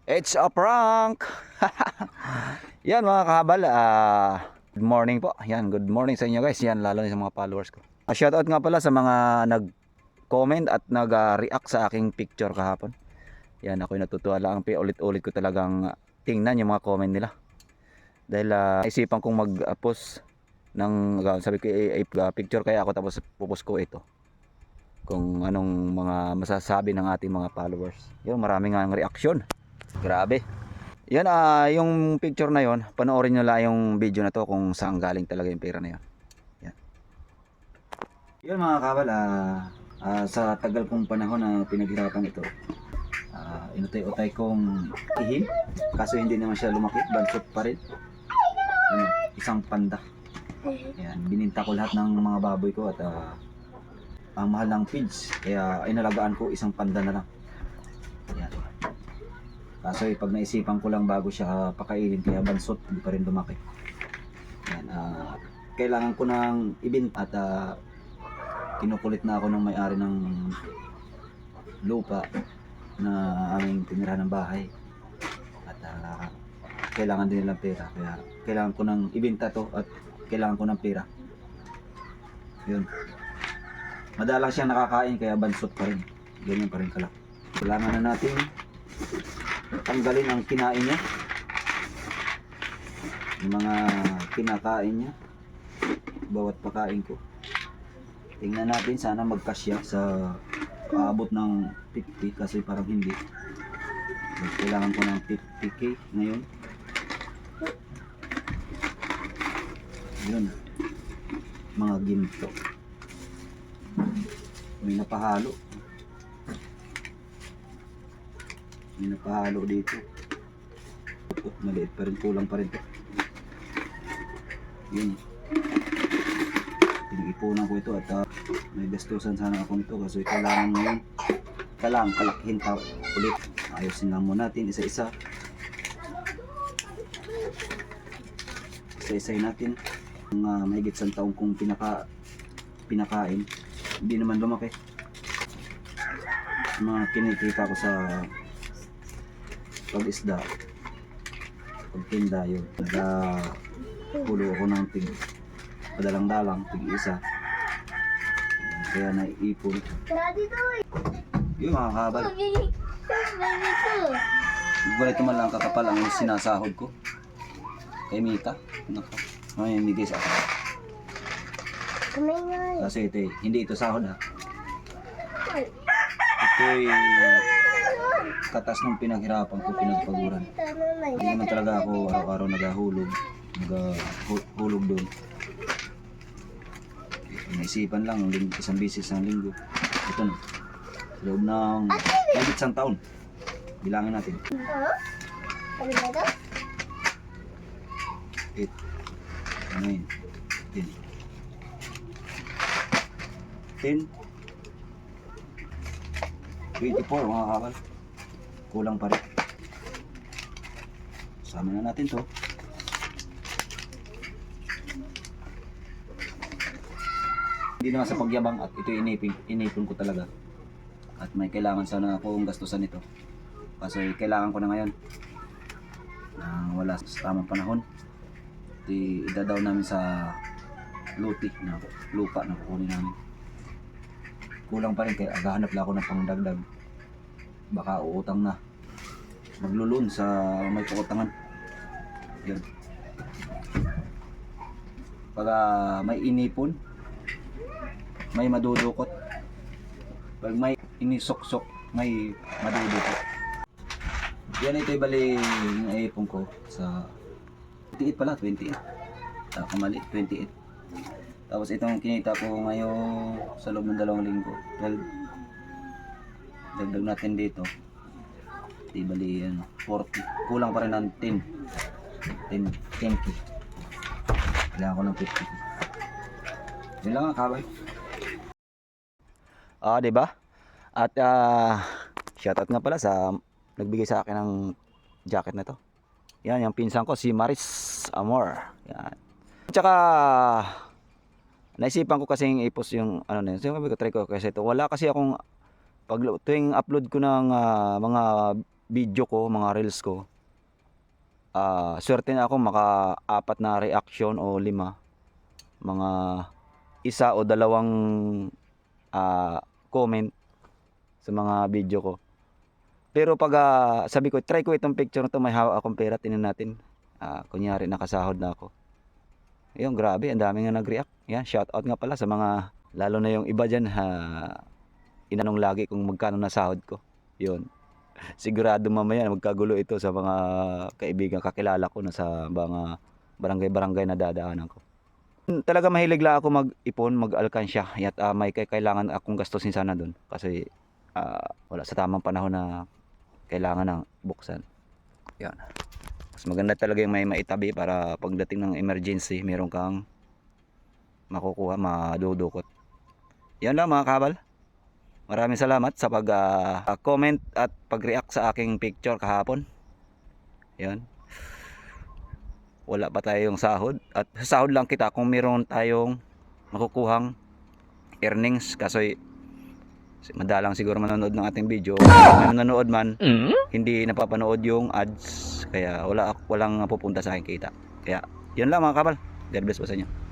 It's a prank! Yan mga kahabal, good morning po. Yan, good morning sa inyo guys. Yan, lalo na sa mga followers ko. Shoutout nga pala sa mga nag-comment at nag-react sa aking picture kahapon. Yan, ako'y natutuwa lang. Ulit-ulit ko talagang tingnan yung mga comment nila. Dahil isipan kong mag-post ng, sabi ko, picture kaya ako, tapos pupost ko ito. Kung anong mga masasabi ng ating mga followers. Yun, maraming nga reaksyon. Grabe. Yan, yung picture na yon, panoorin nyo lang yung video na to kung saan galing talaga yung pera na yon. Yan. Yun mga kabal, sa tagal kong panahon na pinaghirapan ito, inutay-utay kong ihim, kaso hindi naman siya lumaki, bansot pa rin. Ano, isang panda. Yan, bininta ko lahat ng mga baboy ko at ang mahal ng feeds, kaya inalagaan ko isang panda na lang. Yan. Kaso pag naisipan ko lang bago siya pakainin, kaya bansot, hindi pa rin lumaki. Yan, kailangan ko nang ibenta at kinukulit na ako ng may-ari ng lupa na aming tinirahan ng bahay. At kailangan din nilang pera, kaya kailangan ko nang ibenta to at kailangan ko ng pera. Yun. Madalang siyang nakakain, kaya bansot pa rin. Ganyan pa rin kalaki. Kailangan na natin tanggalin ang kinain niya, yung mga kinakain niya, bawat pakain ko. Tingnan natin, sana magkasya sa aabot ng 50, kasi parang hindi. So, kailangan ko ng 50k ngayon. Yun, mga ginto. May napahalo. May napahalo dito. Maliit pa rin, kulang pa rin to. Yun, pinag-ipunan ko ito at may gastusan sana ako nito, kasi kailangan ngayon kalakihin pa ulit. Ayusin lang muna natin isa-isa, isa-isahin natin. Mahigit isang taong kong pinakain, hindi naman lumaki. Mga kinikita ko sa pag-isda, pagtinda, yun, nagpulo ako ng padalang-dalang, tig-isa, kaya naiipon. Yun mga kabal, ganito man lang kakapal ang sinasahod ko kay Mika. Mamimigay sa akin kasi ito hindi ito sahod ha. Ito'y katas ng pinaghirapan ko, pinagpaguran. Hindi naman talaga ako araw-araw naghahulog doon. Naisipan lang isang bisis ng linggo. Ito na, sa loob ng mahigit isang taon. Bilangin natin. 8, 9, 10, 24 mga kakal. Kulang pa rin. Sama na natin to. Hindi naman sa pagyabang, at ito inipon ko talaga. At may kailangan sana akong gastusan nito, kasi kailangan ko na ngayon nang wala sa tamang panahon. Idadaw namin sa luti na lupa na kukunin namin. Kulang pa rin, kaya aghahanap lang ako ng pangdagdag. Baka uutang na, maglulun sa may pautangan. Yun, pag may inipon, may madudukot. Pag may inisok-sok, may madudukot. Yan, ito'y bali naipon ko sa 28 pala, 28. Kamali, 28. Tapos itong kinita ko ngayon sa loob ng 2 linggo, 12. Dagdag natin dito, di bali 40. Kulang pa rin ng 10k. Kailangan ko ng 50k. Yun lang ang kabay. Diba? At shoutout nga pala sa nagbigay sa akin ng jacket na to. Yan, yung pinsan ko, si Maris Amor. Yan. Tsaka naisipan ko kasing i-post yung ano na yun. So, sabi ko, try ko kasi ito. Wala kasi akong, pag tuwing upload ko ng mga video ko, mga reels ko, swerte na ako maka-4 na reaction o 5, mga 1 o 2 comment sa mga video ko. Pero pag sabi ko, try ko itong picture na to, may hawak akong pera, tingnan natin. Kunyari nakasahod na ako. Ayun, grabe, ang dami nga nag-react. Yan, shout out nga pala sa mga, lalo na yung iba dyan, inanong lagi kung magkano nasahod ko. Yun. Sigurado mamaya magkagulo ito sa mga kaibigan, kakilala ko na sa mga barangay-barangay na dadaanan ko. Talaga mahilig lang ako mag-ipon, mag-alkansya. At may kailangan akong gastusin sana doon. Kasi wala sa tamang panahon na kailangan ng buksan. Yan. Mas maganda talaga yung may maitabi para pagdating ng emergency, meron kang makukuha, madudukot. Yan lang mga kabal. Maraming salamat sa pag-comment at pag-react sa aking picture kahapon. Yan. Wala pa tayong sahod. At sahod lang kita kung meron tayong makukuhang earnings. Kasi madalang siguro manonood ng ating video. Kung manonood man, hindi napapanood yung ads. Kaya walang pupunta sa akin kita. Kaya yun lang mga kabal. God bless po sa inyo.